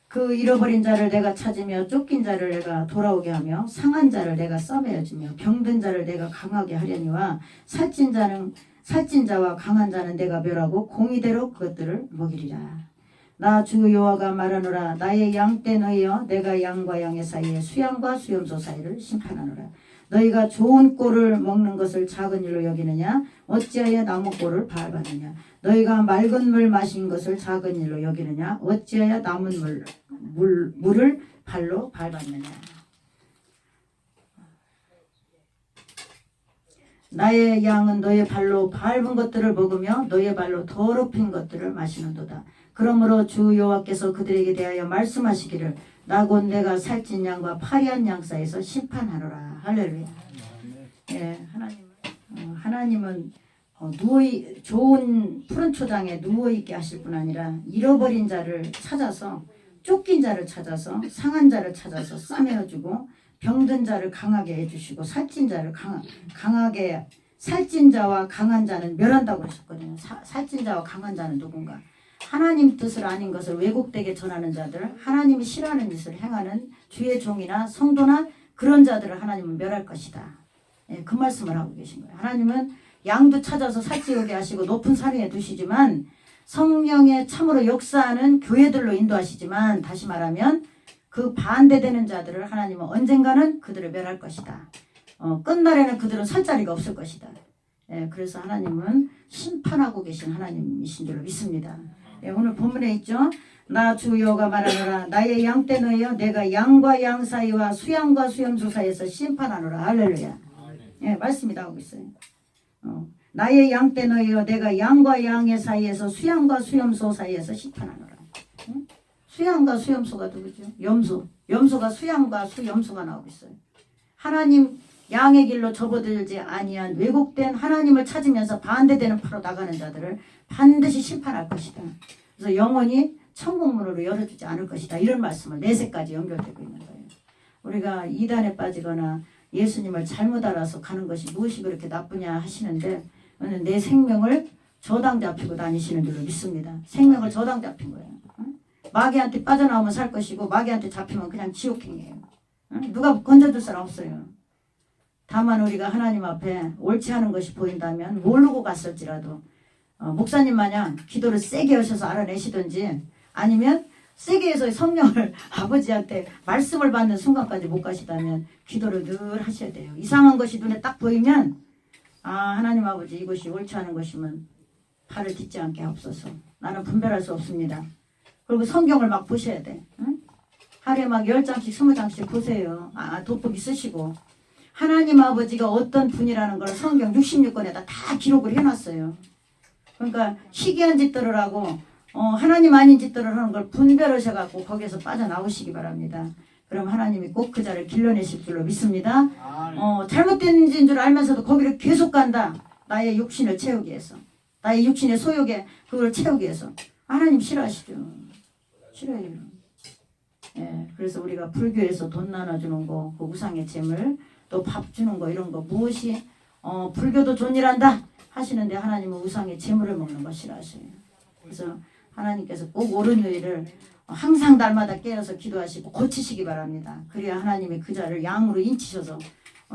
그 잃어버린 자를 내가 찾으며 쫓긴 자를 내가 돌아오게 하며 상한 자를 내가 싸매어주며 병든 자를 내가 강하게 하려니와 살찐 자와 강한 자는 내가 멸하고 공의대로 그것들을 먹이리라. 나 주 여호와가 말하노라. 나의 양떼 너희여 내가 양과 양의 사이에 수양과 수염소 사이를 심판하노라. 너희가 좋은 꼴을 먹는 것을 작은 일로 여기느냐 어찌하여 나무 꼴을 밟았느냐. 너희가 맑은 물 마신 것을 작은 일로 여기느냐 어찌하여 남은 물을 발로 밟았느냐. 나의 양은 너의 발로 밟은 것들을 먹으며 너의 발로 더럽힌 것들을 마시는도다. 그러므로 주 여호와께서 그들에게 대하여 말씀하시기를 나 곧 내가 살찐 양과 파리한 양 사이에서 심판하노라. 할렐루야. 예, 하나님은 좋은 푸른 초장에 누워있게 하실 뿐 아니라 잃어버린 자를 찾아서 쫓긴 자를 찾아서 상한 자를 찾아서 싸매어주고 병든 자를 강하게 해주시고 살찐 자를 강하게 살찐 자와 강한 자는 멸한다고 하셨거든요. 살찐 자와 강한 자는 누군가? 하나님 뜻을 아닌 것을 왜곡되게 전하는 자들, 하나님이 싫어하는 짓을 행하는 주의 종이나 성도나 그런 자들을 하나님은 멸할 것이다. 예, 그 말씀을 하고 계신 거예요. 하나님은 양도 찾아서 살찌우게 하시고 높은 산 위에 두시지만 성령의 참으로 역사하는 교회들로 인도하시지만 다시 말하면 그 반대되는 자들을 하나님은 언젠가는 그들을 멸할 것이다. 끝날에는 그들은 설 자리가 없을 것이다. 예, 그래서 하나님은 심판하고 계신 하나님이신 줄로 믿습니다. 예, 오늘 본문에 있죠. 나 주 여호와가 말하노라. 나의 양떼 너희여 내가 양과 양 사이와 수양과 수염소 사이에서 심판하노라. 할렐루야. 예, 말씀이 나오고 있어요. 나의 양떼 너희여 내가 양과 양의 사이에서 수양과 수염소 사이에서 심판하노라. 응? 수양과 수염소가 누구죠? 염소. 염소가 수양과 수염소가 나오고 있어요. 하나님 양의 길로 접어들지 아니한 왜곡된 하나님을 찾으면서 반대되는 파로 나가는 자들을 반드시 심판할 것이다. 그래서 영원히 천국문으로 열어주지 않을 것이다. 이런 말씀을 내세까지 연결되고 있는 거예요. 우리가 이단에 빠지거나 예수님을 잘못 알아서 가는 것이 무엇이 그렇게 나쁘냐 하시는데 내 생명을 저당 잡히고 다니시는 줄로 믿습니다. 생명을 저당 잡힌 거예요. 마귀한테 빠져나오면 살 것이고 마귀한테 잡히면 그냥 지옥행이에요. 누가 건져줄 사람 없어요. 다만 우리가 하나님 앞에 옳지 않은 것이 보인다면 모르고 갔을지라도 목사님 마냥 기도를 세게 하셔서 알아내시든지 아니면 세게 해서 성령을 아버지한테 말씀을 받는 순간까지 못 가시다면 기도를 늘 하셔야 돼요. 이상한 것이 눈에 딱 보이면 하나님 아버지 이것이 옳지 않은 것이면 발을 딛지 않게 하옵소서. 나는 분별할 수 없습니다. 그리고 성경을 막 보셔야 돼. 응? 하루에 막 10장씩 20장씩 보세요. 돋보기 쓰시고 하나님 아버지가 어떤 분이라는 걸 성경 66권에다 다 기록을 해놨어요. 그러니까 희귀한 짓들을 하고 하나님 아닌 짓들을 하는 걸 분별하셔갖고 거기에서 빠져나오시기 바랍니다. 그럼 하나님이 꼭 그 자를 길러내실 줄로 믿습니다. 잘못된 짓인 줄 알면서도 거기를 계속 간다. 나의 육신을 채우기 위해서. 나의 육신의 소욕에 그걸 채우기 위해서. 하나님 싫어하시죠. 싫어해요. 예, 그래서 우리가 불교에서 돈 나눠주는 거, 그 우상의 재물, 또 밥 주는 거 이런 거 무엇이 불교도 존일한다 하시는데 하나님은 우상의 재물을 먹는 거 싫어하셔요. 그래서 하나님께서 꼭 옳은 요일을 항상 날마다 깨어서 기도하시고 고치시기 바랍니다. 그래야 하나님이 그 자를 양으로 인치셔서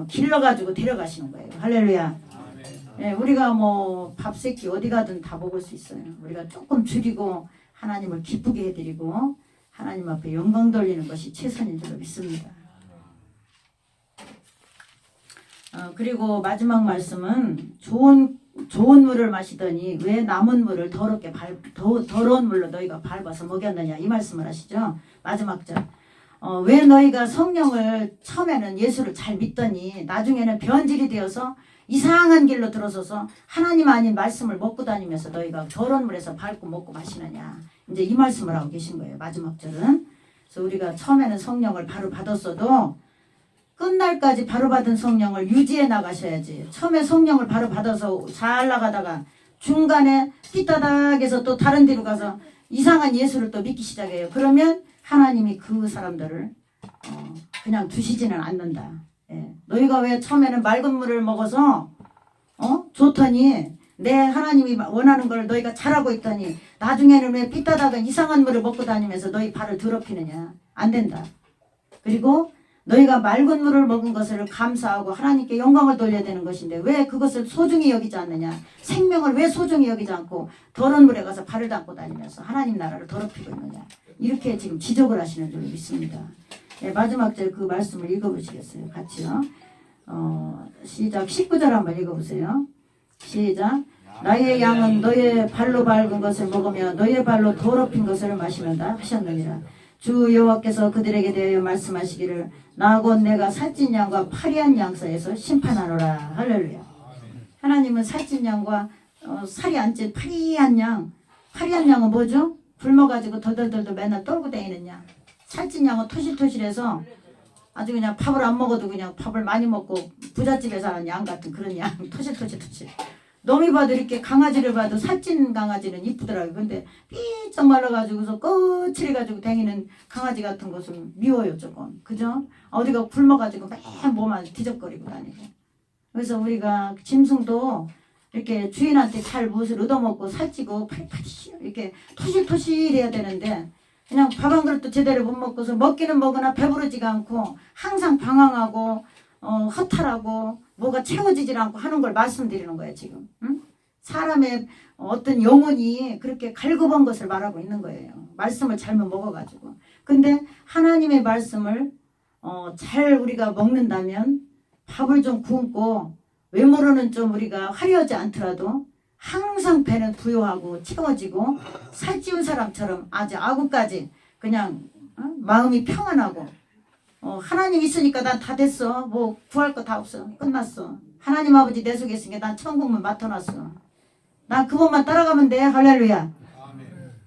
길러가지고 데려가시는 거예요. 할렐루야. 예, 우리가 뭐 밥새끼 어디 가든 다 먹을 수 있어요. 우리가 조금 줄이고 하나님을 기쁘게 해드리고 하나님 앞에 영광 돌리는 것이 최선인 줄로 믿습니다. 그리고 마지막 말씀은 좋은 물을 마시더니 왜 남은 물을 더러운 물로 너희가 밟아서 먹였느냐 이 말씀을 하시죠. 마지막 절. 왜 너희가 성령을 처음에는 예수를 잘 믿더니 나중에는 변질이 되어서 이상한 길로 들어서서 하나님 아닌 말씀을 먹고 다니면서 너희가 더러운 물에서 밟고 먹고 마시느냐 이제 이 말씀을 하고 계신 거예요. 마지막 절은. 그래서 우리가 처음에는 성령을 바로 받았어도 끝날까지 바로 받은 성령을 유지해 나가셔야지. 처음에 성령을 바로 받아서 잘 나가다가 중간에 삐따닥해서 또 다른 데로 가서 이상한 예수를 또 믿기 시작해요. 그러면 하나님이 그 사람들을 그냥 두시지는 않는다. 예. 너희가 왜 처음에는 맑은 물을 먹어서 좋더니 내 하나님이 원하는 걸 너희가 잘하고 있더니 나중에는 왜 삐따닥은 이상한 물을 먹고 다니면서 너희 발을 더럽히느냐. 안 된다. 그리고 너희가 맑은 물을 먹은 것을 감사하고 하나님께 영광을 돌려야 되는 것인데 왜 그것을 소중히 여기지 않느냐. 생명을 왜 소중히 여기지 않고 더러운 물에 가서 발을 담고 다니면서 하나님 나라를 더럽히고 있느냐. 이렇게 지금 지적을 하시는 줄 믿습니다. 네, 마지막 절 그 말씀을 읽어보시겠어요? 같이요. 시작 19절 한번 읽어보세요. 시작. 나의 양은 너의 발로 밟은 것을 먹으며 너의 발로 더럽힌 것을 마시는다 하셨느니라. 주 여호와께서 그들에게 대하여 말씀하시기를 나 곧 내가 살찐 양과 파리한 양 사이에서 심판하노라. 할렐루야. 하나님은 살찐 양과 살이 안 찐 파리한 양은 뭐죠? 굶어가지고 덜덜덜덜 맨날 떨고 다니는 양. 살찐 양은 토실토실해서 아주 그냥 밥을 안 먹어도 그냥 밥을 많이 먹고 부잣집에 사는 양 같은 그런 양. 토실토실. 놈이 봐도 이렇게 강아지를 봐도 살찐 강아지는 이쁘더라고요. 근데 삐쩍 말라가지고서 거칠해가지고 다니는 강아지 같은 것은 미워요 조금. 그죠? 어디가 굶어가지고 맨 몸만 뒤적거리고 다니고. 그래서 우리가 짐승도 이렇게 주인한테 잘 무엇을 얻어먹고 살찌고 파리파리 이렇게 토실토실해야 되는데 그냥 밥 한 그릇도 제대로 못 먹고서 먹기는 먹으나 배부르지가 않고 항상 방황하고 허탈하고 뭐가 채워지질 않고 하는 걸 말씀드리는 거예요 지금. 응? 사람의 어떤 영혼이 그렇게 갈급한 것을 말하고 있는 거예요. 말씀을 잘못 먹어가지고. 근데 하나님의 말씀을 잘 우리가 먹는다면 밥을 좀 굶고 외모로는 좀 우리가 화려하지 않더라도 항상 배는 부요하고 채워지고 살찌운 사람처럼 아주 아구까지 그냥 마음이 평안하고 하나님 있으니까 난 다 됐어. 뭐 구할 거 다 없어. 끝났어. 하나님 아버지 내 속에 있으니까 난 천국문 맡아놨어. 난 그것만 따라가면 돼. 할렐루야.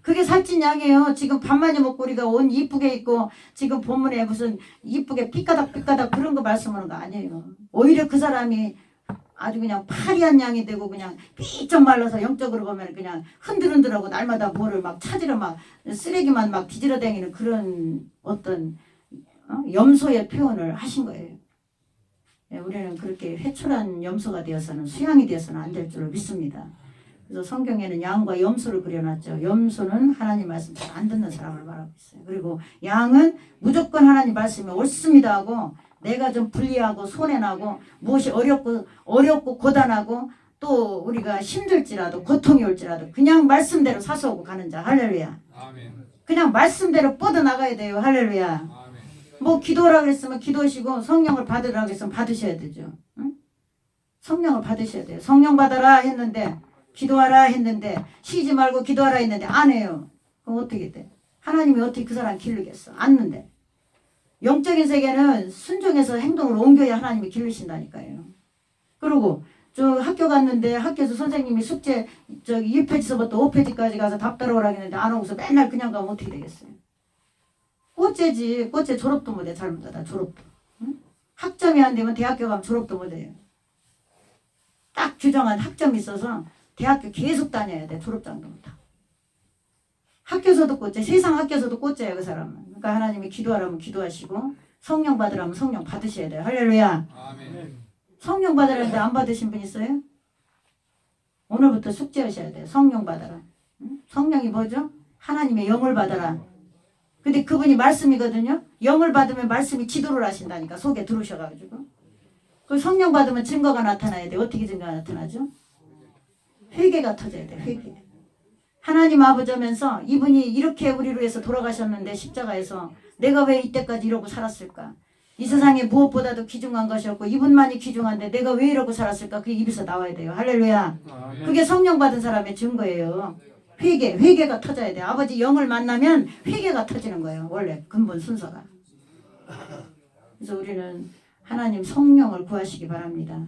그게 살찐 양이에요. 지금 밥 많이 먹고 우리가 옷 이쁘게 입고 지금 본문에 무슨 이쁘게 삐까닥 그런 거 말씀하는 거 아니에요. 오히려 그 사람이 아주 그냥 파리한 양이 되고 그냥 삐쩍 말라서 영적으로 보면 그냥 흔들흔들하고 날마다 뭐를 막 찾으러 막 쓰레기만 막 뒤지러 다니는 그런 어떤 염소의 표현을 하신 거예요. 우리는 그렇게 회출한 염소가 되어서는 수양이 되어서는 안 될 줄을 믿습니다. 그래서 성경에는 양과 염소를 그려놨죠. 염소는 하나님 말씀 잘 안 듣는 사람을 말하고 있어요. 그리고 양은 무조건 하나님 말씀이 옳습니다 하고 내가 좀 불리하고 손해나고 무엇이 어렵고 고단하고 또 우리가 힘들지라도 고통이 올지라도 그냥 말씀대로 사서오고 가는 자. 할렐루야. 아멘. 그냥 말씀대로 뻗어나가야 돼요. 할렐루야. 아멘. 뭐 기도하라 그랬으면 기도하시고 성령을 받으라 그랬으면 받으셔야 되죠. 응? 성령을 받으셔야 돼요. 성령 받아라 했는데 기도하라 했는데 쉬지 말고 기도하라 했는데 안 해요. 그럼 어떻게 돼? 하나님이 어떻게 그 사람 기르겠어? 않는데. 영적인 세계는 순종해서 행동을 옮겨야 하나님이 기르신다니까요. 그리고 저 학교 갔는데 학교에서 선생님이 숙제 저기 1페이지서부터 5페이지까지 가서 답 따라오라 했는데 안 오고서 맨날 그냥 가면 어떻게 되겠어요? 꼴째지. 꼴째 졸업도 못해. 잘못하다 졸업도. 응? 학점이 안 되면 대학교 가면 졸업도 못해요. 딱 규정한 학점이 있어서 대학교 계속 다녀야 돼. 졸업장도 못하고. 학교에서도 꼴째. 세상 학교에서도 꼴째예요. 그 사람은. 그러니까 하나님이 기도하라면 기도하시고 성령 받으라면 성령 받으셔야 돼요. 할렐루야. 아멘. 성령 받으라는데 안 받으신 분 있어요? 오늘부터 숙제하셔야 돼요. 성령 받아라. 응? 성령이 뭐죠? 하나님의 영을 받아라. 근데 그분이 말씀이거든요. 영을 받으면 말씀이 지도를 하신다니까. 속에 들어오셔가지고. 그 성령 받으면 증거가 나타나야 돼. 어떻게 증거가 나타나죠? 회개가 터져야 돼. 회개. 하나님 아버지면서 이분이 이렇게 우리를 위해서 돌아가셨는데 십자가에서 내가 왜 이때까지 이러고 살았을까? 이 세상에 무엇보다도 귀중한 것이었고 이분만이 귀중한데 내가 왜 이러고 살았을까? 그게 입에서 나와야 돼요. 할렐루야. 그게 성령 받은 사람의 증거예요. 회개가 터져야 돼요. 아버지 영을 만나면 회개가 터지는 거예요. 원래 근본 순서가. 그래서 우리는 하나님 성령을 구하시기 바랍니다.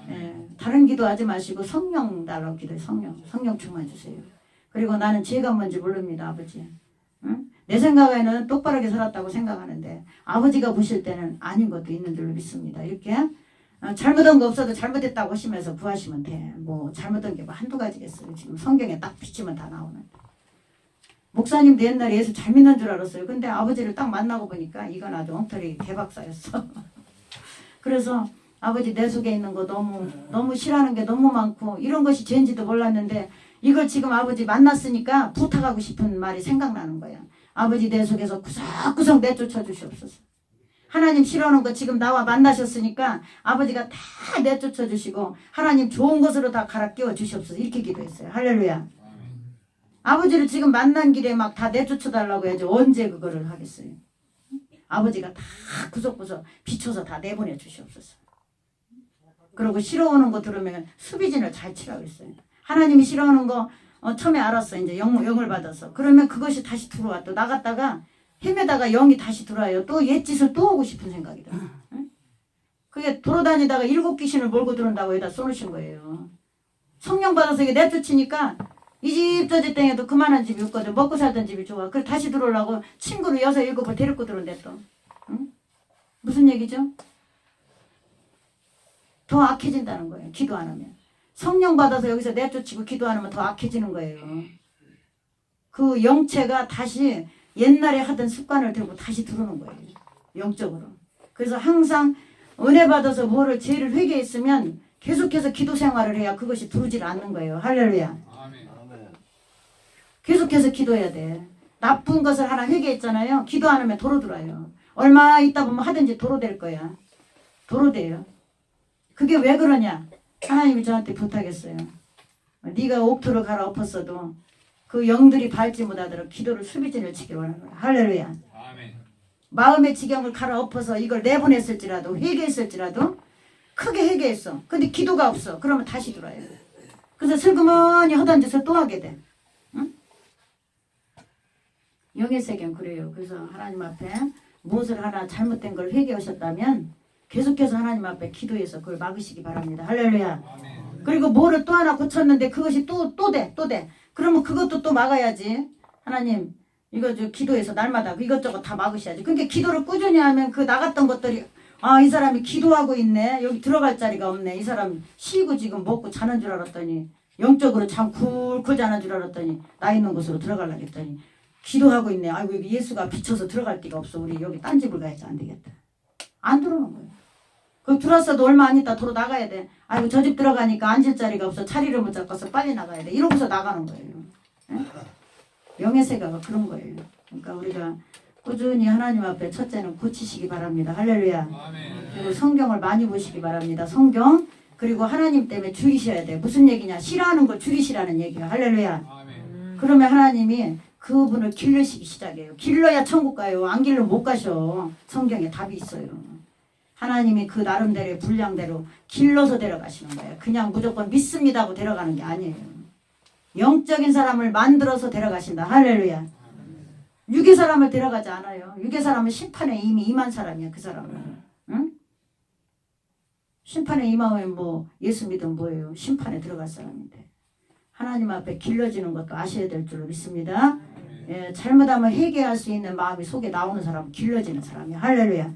예, 다른 기도하지 마시고 성령 달라고 기도해요. 성령 충만 주세요. 그리고 나는 죄가 뭔지 모릅니다. 아버지. 응? 내 생각에는 똑바르게 살았다고 생각하는데 아버지가 보실 때는 아닌 것도 있는 줄로 믿습니다. 이렇게 잘못한 거 없어도 잘못했다고 하시면서 구하시면 돼. 뭐 잘못한 게 뭐 한두 가지겠어요. 지금 성경에 딱 비치면 다 나오는데. 목사님도 옛날에 예수 잘 믿는 줄 알았어요. 근데 아버지를 딱 만나고 보니까 이건 아주 엉터리 개박사였어. 그래서 아버지 내 속에 있는 거 너무 싫어하는 게 너무 많고 이런 것이 죄인지도 몰랐는데 이걸 지금 아버지 만났으니까 부탁하고 싶은 말이 생각나는 거야. 아버지 내 속에서 구석구석 내쫓아 주시옵소서. 하나님 싫어하는 거 지금 나와 만나셨으니까 아버지가 다 내쫓아 주시고 하나님 좋은 것으로 다 갈아 끼워 주시옵소서. 이렇게 기도했어요. 할렐루야. 아버지를 지금 만난 길에 막 다 내쫓아 달라고 해야죠. 언제 그거를 하겠어요. 아버지가 다 구석구석 비춰서 다 내보내 주시옵소서. 그리고 싫어하는 거 들으면 수비진을 잘 치라고 했어요. 하나님이 싫어하는 거 처음에 알았어. 이제 영을 받아서. 그러면 그것이 다시 들어와. 또 나갔다가 헤매다가 영이 다시 들어와요. 또 옛짓을 또 하고 싶은 생각이 들어요. 응? 그게 돌아다니다가 7 귀신을 몰고 들어온다고 여기다 써놓으신 거예요. 성령 받아서 이게 내쫓으니까 이 집 저 집 땡에도 그만한 집이 없거든. 먹고 살던 집이 좋아. 그래서 다시 들어오려고 친구를 6, 7을 데리고 들어온대 또. 응? 무슨 얘기죠? 더 악해진다는 거예요. 기도 안 하면. 성령 받아서 여기서 내쫓이고 기도 안 하면 더 악해지는 거예요. 그 영체가 다시 옛날에 하던 습관을 들고 다시 들어오는 거예요. 영적으로. 그래서 항상 은혜 받아서 뭐를 죄를 회개했으면 계속해서 기도 생활을 해야 그것이 들어오질 않는 거예요. 할렐루야. 아멘. 계속해서 기도해야 돼. 나쁜 것을 하나 회개했잖아요. 기도 안 하면 도로 들어요. 얼마 있다 보면 하든지 도로 될 거야. 도로 돼요. 그게 왜 그러냐? 하나님이 저한테 부탁했어요. 네가 옥토를 갈아엎었어도 그 영들이 밟지 못하도록 기도를 수비진을 치기를 원하는 거야. 할렐루야. 아멘. 마음의 지경을 갈아엎어서 이걸 내보냈을지라도 회개했을지라도 크게 회개했어. 근데 기도가 없어. 그러면 다시 들어요. 그래서 슬그머니 하던 짓을 또 하게 돼. 응? 영의 세계는 그래요. 그래서 하나님 앞에 무엇을 하나 잘못된 걸 회개하셨다면 계속해서 하나님 앞에 기도해서 그걸 막으시기 바랍니다. 할렐루야. 그리고 뭐를 또 하나 고쳤는데 그것이 또 돼. 그러면 그것도 또 막아야지. 하나님 이거 기도해서 날마다 이것저것 다 막으셔야지. 그러니까 기도를 꾸준히 하면 그 나갔던 것들이 이 사람이 기도하고 있네. 여기 들어갈 자리가 없네. 이 사람 쉬고 지금 먹고 자는 줄 알았더니 영적으로 참 굴고 자는 줄 알았더니 나 있는 곳으로 들어가려고 했더니 기도하고 있네. 아이고 여기 예수가 비쳐서 들어갈 데가 없어. 우리 여기 딴 집을 가야지. 안 되겠다. 안 들어오는 거예요. 그 들어왔어도 얼마 안 있다 도로 나가야 돼. 아이고 저 집 들어가니까 앉을 자리가 없어. 자리를 못 잡아서 빨리 나가야 돼. 이러고서 나가는 거예요. 네? 영예세가 그런 거예요. 그러니까 우리가 꾸준히 하나님 앞에 첫째는 고치시기 바랍니다. 할렐루야. 그리고 성경을 많이 보시기 바랍니다. 성경. 그리고 하나님 때문에 줄이셔야 돼. 무슨 얘기냐. 싫어하는 걸 줄이시라는 얘기야. 할렐루야. 그러면 하나님이 그분을 길르시기 시작해요. 길러야 천국 가요. 안 길르면 못 가셔. 성경에 답이 있어요. 하나님이 그 나름대로의 분량대로 길러서 데려가시는 거예요. 그냥 무조건 믿습니다 하고 데려가는 게 아니에요. 영적인 사람을 만들어서 데려가신다. 할렐루야. 육의 사람을 데려가지 않아요. 육의 사람은 심판에 이미 임한 사람이야. 그 사람은. 응? 심판에 임하면 뭐 예수 믿으면 뭐예요. 심판에 들어갈 사람인데. 하나님 앞에 길러지는 것도 아셔야 될 줄로 믿습니다. 예, 잘못하면 회개할 수 있는 마음이 속에 나오는 사람은 길러지는 사람이야. 할렐루야.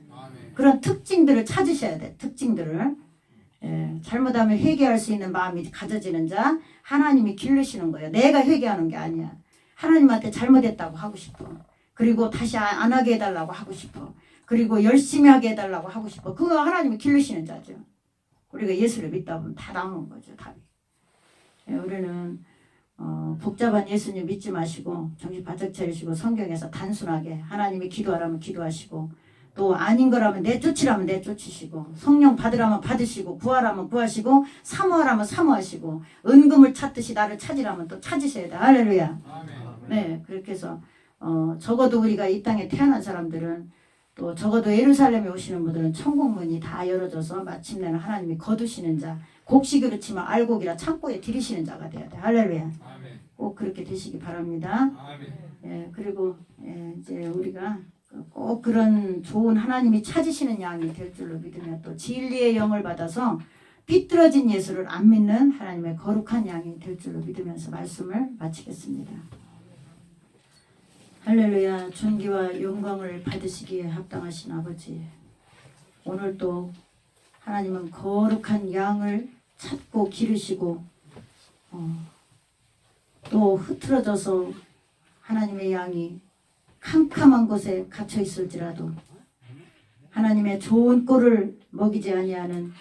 그런 특징들을 찾으셔야 돼. 특징들을. 예, 잘못하면 회개할 수 있는 마음이 가져지는 자 하나님이 기르시는 거예요. 내가 회개하는 게 아니야. 하나님한테 잘못했다고 하고 싶어. 그리고 다시 안 하게 해달라고 하고 싶어. 그리고 열심히 하게 해달라고 하고 싶어. 그거 하나님이 기르시는 자죠. 우리가 예수를 믿다 보면 다 나오는 거죠. 답이. 예, 우리는 복잡한 예수님 믿지 마시고 정신 바짝 차리시고 성경에서 단순하게 하나님이 기도하라면 기도하시고 또 아닌 거라면 내쫓으라면 내쫓으시고 성령 받으라면 받으시고 구하라면 구하시고 사모하라면 사모하시고 은금을 찾듯이 나를 찾으라면 또 찾으셔야 돼. 할렐루야. 네, 그렇게 해서 적어도 우리가 이 땅에 태어난 사람들은 또 적어도 예루살렘에 오시는 분들은 천국문이 다 열어져서 마침내는 하나님이 거두시는 자 곡식 그렇지만 알곡이라 창고에 들이시는 자가 돼야 돼. 할렐루야. 꼭 그렇게 되시기 바랍니다. 예, 그리고 이제 우리가 꼭 그런 좋은 하나님이 찾으시는 양이 될 줄로 믿으며 또 진리의 영을 받아서 삐뚤어진 예수를 안 믿는 하나님의 거룩한 양이 될 줄로 믿으면서 말씀을 마치겠습니다. 할렐루야. 존귀와 영광을 받으시기에 합당하신 아버지, 오늘 또 하나님은 거룩한 양을 찾고 기르시고 또 흐트러져서 하나님의 양이 캄캄한 곳에 갇혀 있을지라도 하나님의 좋은 꼴을 먹이지 아니하는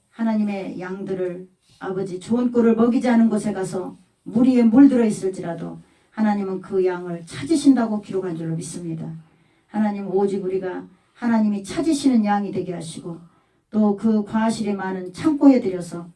하나님의 양들을 아버지 좋은 꼴을 먹이지 않은 곳에 가서 물 위에 물들어 있을지라도 하나님은 그 양을 찾으신다고 기록한 줄로 믿습니다. 하나님 오직 우리가 하나님이 찾으시는 양이 되게 하시고 또 그 과실이 많은 창고에 들여서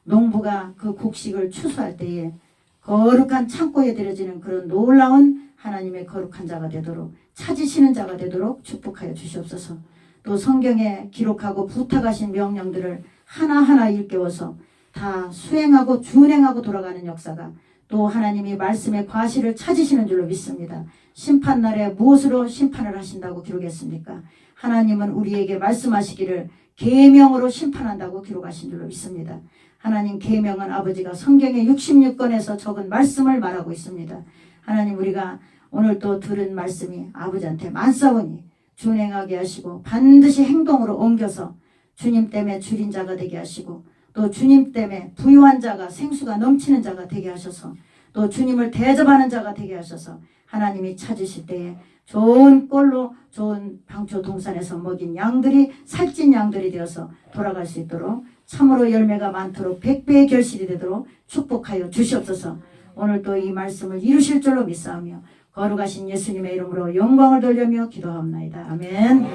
농부가 그 곡식을 추수할 때에 거룩한 창고에 들여지는 그런 놀라운 하나님의 거룩한 자가 되도록 찾으시는 자가 되도록 축복하여 주시옵소서. 또 성경에 기록하고 부탁하신 명령들을 하나하나 일깨워서 다 수행하고 준행하고 돌아가는 역사가 또 하나님이 말씀의 과실을 찾으시는 줄로 믿습니다. 심판날에 무엇으로 심판을 하신다고 기록했습니까? 하나님은 우리에게 말씀하시기를 계명으로 심판한다고 기록하신 줄로 믿습니다. 하나님 계명은 아버지가 성경의 66권에서 적은 말씀을 말하고 있습니다. 하나님 우리가 오늘 또 들은 말씀이 아버지한테 만사오니 준행하게 하시고 반드시 행동으로 옮겨서 주님 때문에 줄인 자가 되게 하시고 또 주님 때문에 부유한 자가 생수가 넘치는 자가 되게 하셔서 또 주님을 대접하는 자가 되게 하셔서 하나님이 찾으실 때에 좋은 꼴로 좋은 방초 동산에서 먹인 양들이 살찐 양들이 되어서 돌아갈 수 있도록 참으로 열매가 많도록 100배의 결실이 되도록 축복하여 주시옵소서. 오늘 또 이 말씀을 이루실 줄로 믿사오며 거룩하신 예수님의 이름으로 영광을 돌리며 기도하옵나이다. 아멘.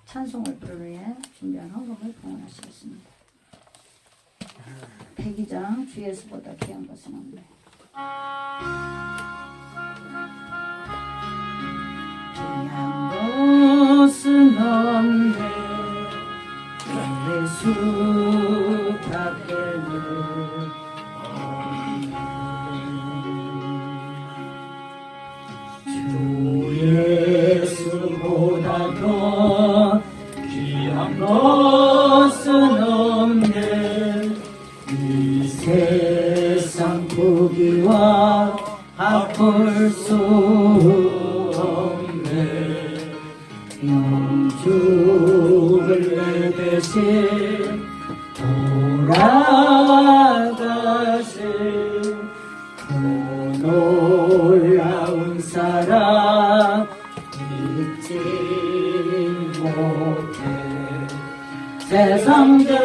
찬송을 부르는 예 준비한 헌금을 봉헌하시겠습니다. 백이장 주 예수보다 귀한 것은 없네. 귀한 것은 없네. 예수 밖에는 주 예수보다 더 없네. 영주를 내듯이 돌아가신 그 놀라운 사랑 잊지 못해. 세상 즐거움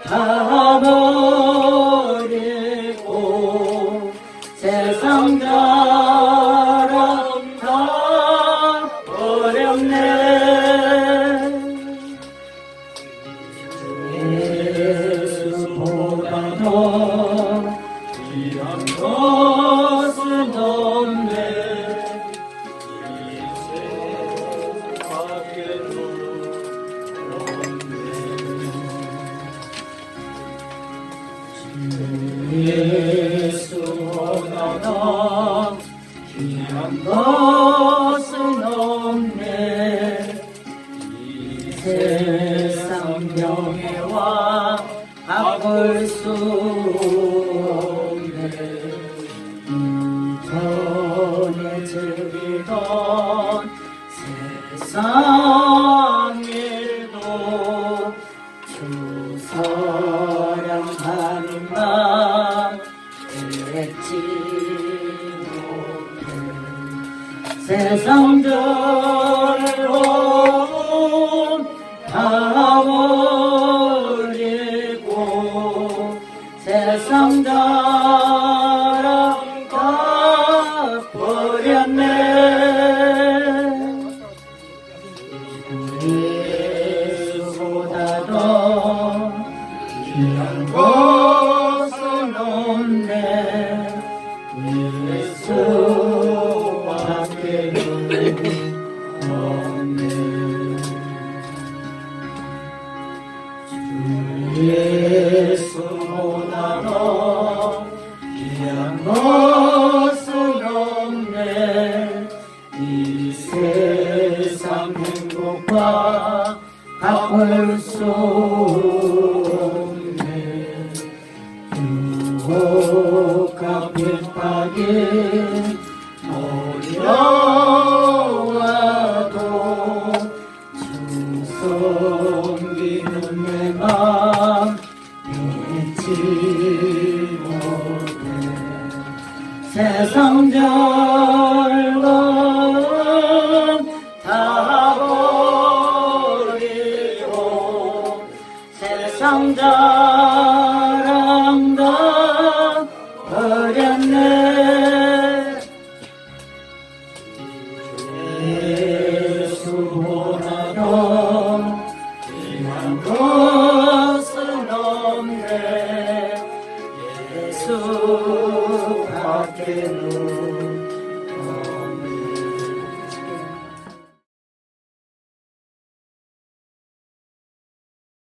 다 버리고 세상 자랑 다 버렸네. 예수보다 더 귀한 것은 없네. 예수보다 더 귀한 것은 없네. 이 세상 명예와 바꿀 수 없네. 전에 즐기던 세상 일도 주 사랑하는 맘 잊지 못해. 세상 즐거움 다 버리고 세상 자랑 다 버렸네. 예수보다 더 귀한 것은 없네. 예수밖에는 없네. 주 예수보다 더 귀한 것은 없네. 이 세상 행복과 바꿀 수 없네. 유혹과 핍박이 어려워도 주 섬기는 내 맘 잊지 못해. 세상 즐거움 다 버리고 세상 자랑 다 버렸네. 예수보다 더 귀한 것은 없네. 예수 밖에는